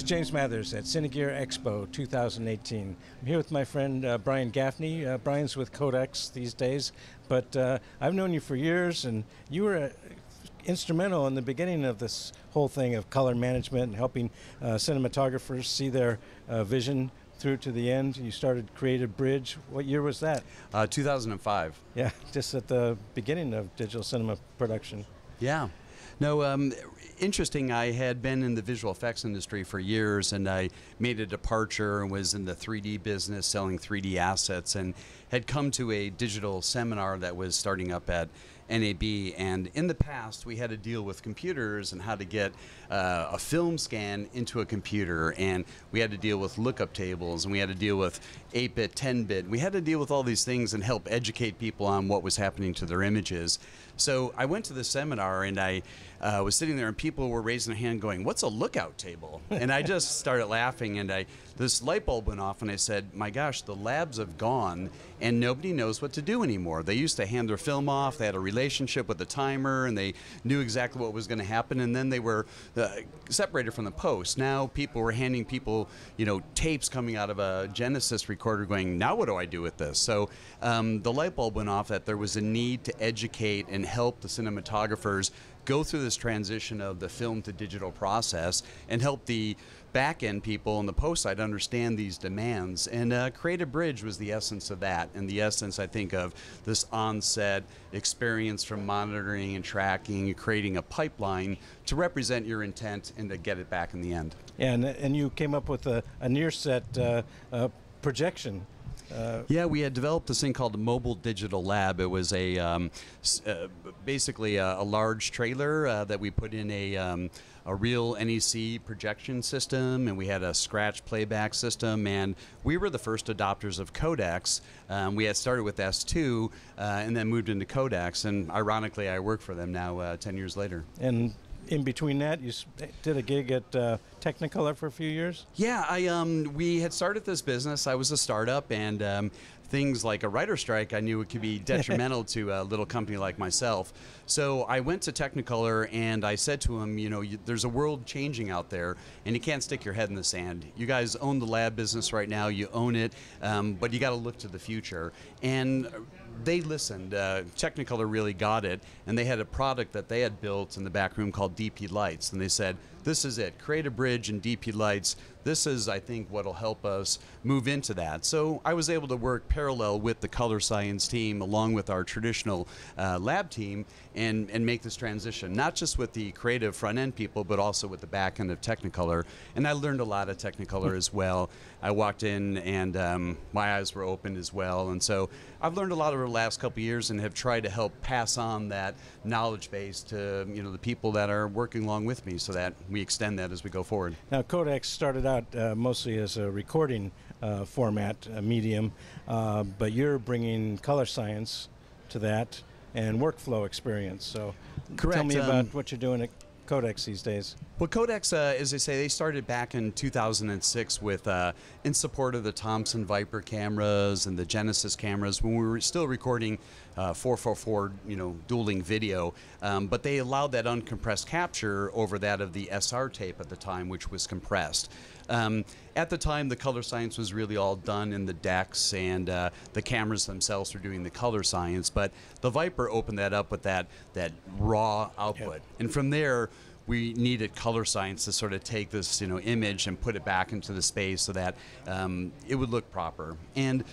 This is James Mathers at Cine Expo 2018. I'm here with my friend Brian Gaffney. Brian's with Codex these days, but I've known you for years, and you were instrumental in the beginning of this whole thing of color management and helping cinematographers see their vision through to the end. You started Creative Bridge. What year was that? 2005. Yeah, just at the beginning of digital cinema production. Yeah. No, interesting. I had been in the visual effects industry for years, and I made a departure and was in the 3D business, selling 3D assets, and had come to a digital seminar that was starting up at NAB. And in the past, we had to deal with computers and how to get a film scan into a computer, and we had to deal with lookup tables, and we had to deal with 8-bit, 10-bit. We had to deal with all these things and help educate people on what was happening to their images. So I went to the seminar, and I was sitting there, and people were raising their hand going, "What's a lookout table?" And I just started laughing, and this light bulb went off, and I said, my gosh, the labs have gone, and nobody knows what to do anymore. They used to hand their film off, they had a relationship with the timer, and they knew exactly what was going to happen, and then they were separated from the post. Now people were handing people, tapes coming out of a Genesis recorder going, now what do I do with this? So the light bulb went off that there was a need to educate and help the cinematographers go through this transition of the film to digital process and help the back-end people on the post side understand these demands. And Creative Bridge was the essence of that, and the essence, I think, of this on-set experience from monitoring and tracking and creating a pipeline to represent your intent and to get it back in the end. And you came up with a near-set projection. Yeah, we had developed this thing called the Mobile Digital Lab. It was basically a large trailer that we put in a real NEC projection system, and we had a scratch playback system, and we were the first adopters of Codex. We had started with S2 and then moved into Codex, and ironically I work for them now 10 years later. And in between that, you did a gig at Technicolor for a few years? Yeah, we had started this business. I was a startup, and things like a writer strike, I knew it could be detrimental to a little company like myself. So I went to Technicolor, and I said to them, there's a world changing out there, and you can't stick your head in the sand. You guys own the lab business right now, you own it, but you got to look to the future. And they listened. Technicolor really got it, and they had a product that they had built in the back room called DP Lights, and they said, this is it, Creative Bridge and DP Lights. This is, I think, what will help us move into that. So I was able to work parallel with the color science team along with our traditional lab team and make this transition, not just with the creative front-end people, but also with the back end of Technicolor. And I learned a lot at Technicolor as well. I walked in, and my eyes were opened as well. And so I've learned a lot over the last couple of years and have tried to help pass on that knowledge base to the people that are working along with me so that we extend that as we go forward. Now, Codex started out mostly as a recording format medium, but you're bringing color science to that and workflow experience. So correct. Tell me about what you're doing at Codex these days. Well, Codex, as I say, they started back in 2006 with, in support of the Thomson Viper cameras and the Genesis cameras when we were still recording 444, dueling video, but they allowed that uncompressed capture over that of the SR tape at the time, which was compressed. At the time, the color science was really all done in the decks, and the cameras themselves were doing the color science, but the Viper opened that up with that raw output. Yep. And from there, we needed color science to sort of take this image and put it back into the space so that it would look proper. And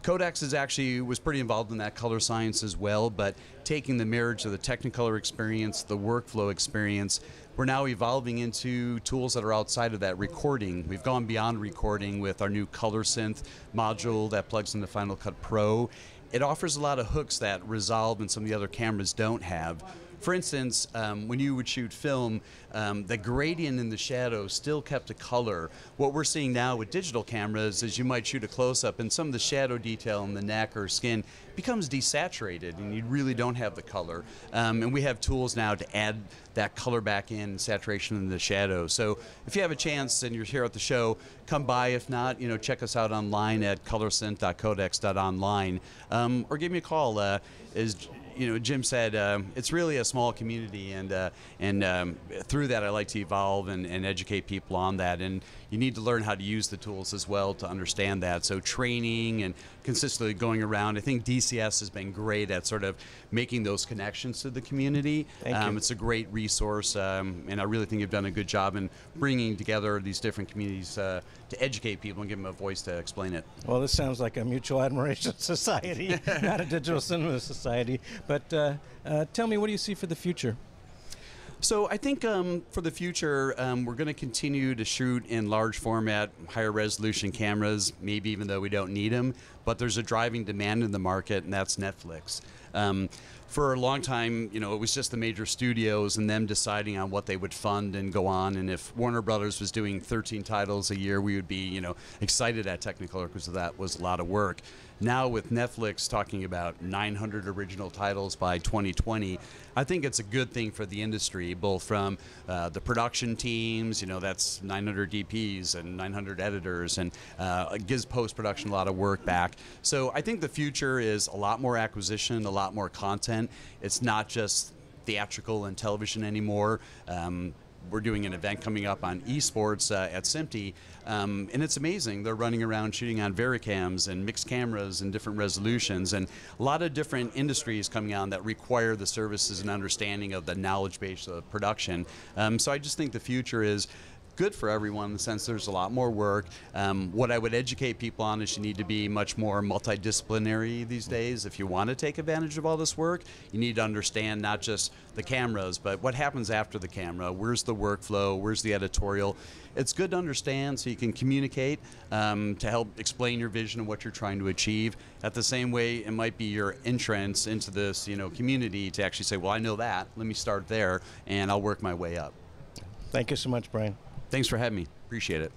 Codex was pretty involved in that color science as well, but taking the marriage of the Technicolor experience, the workflow experience, we're now evolving into tools that are outside of that recording. We've gone beyond recording with our new Color Synth module that plugs into Final Cut Pro. It offers a lot of hooks that Resolve and some of the other cameras don't have. For instance, when you would shoot film, the gradient in the shadow still kept a color. What we're seeing now with digital cameras is you might shoot a close-up and some of the shadow detail in the neck or skin becomes desaturated and you really don't have the color. And we have tools now to add that color back in, saturation in the shadow. So if you have a chance and you're here at the show, come by. If not, check us out online at colorsynth.codex.online, or give me a call. As Jim said it's really a small community, and through that I like to evolve and educate people on that. And you need to learn how to use the tools as well to understand that. So training and consistently going around. I think DCS has been great at sort of making those connections to the community. Thank you. It's a great resource, and I really think you've done a good job in bringing together these different communities to educate people and give them a voice to explain it. Well, this sounds like a mutual admiration society, not a digital cinema society. But tell me, what do you see for the future? So I think for the future, we're going to continue to shoot in large format, higher resolution cameras, maybe even though we don't need them. But there's a driving demand in the market, and that's Netflix. For a long time, it was just the major studios and them deciding on what they would fund and go on. And if Warner Brothers was doing 13 titles a year, we would be, excited at Technicolor because that was a lot of work. Now with Netflix talking about 900 original titles by 2020, I think it's a good thing for the industry, both from the production teams, that's 900 DPs and 900 editors, and it gives post-production a lot of work back. So I think the future is a lot more acquisition, a lot more content. It's not just theatrical and television anymore. We're doing an event coming up on esports at SMPTE, and it's amazing. They're running around shooting on Vericams and mixed cameras and different resolutions, and a lot of different industries coming on that require the services and understanding of the knowledge base of production. So I just think the future is good for everyone in the sense there's a lot more work. What I would educate people on is you need to be much more multidisciplinary these days. If you want to take advantage of all this work, you need to understand not just the cameras, but what happens after the camera. Where's the workflow? Where's the editorial? It's good to understand so you can communicate to help explain your vision and what you're trying to achieve. At the same way, it might be your entrance into this community to actually say, well, I know that. Let me start there, and I'll work my way up. Thank you so much, Brian. Thanks for having me. Appreciate it.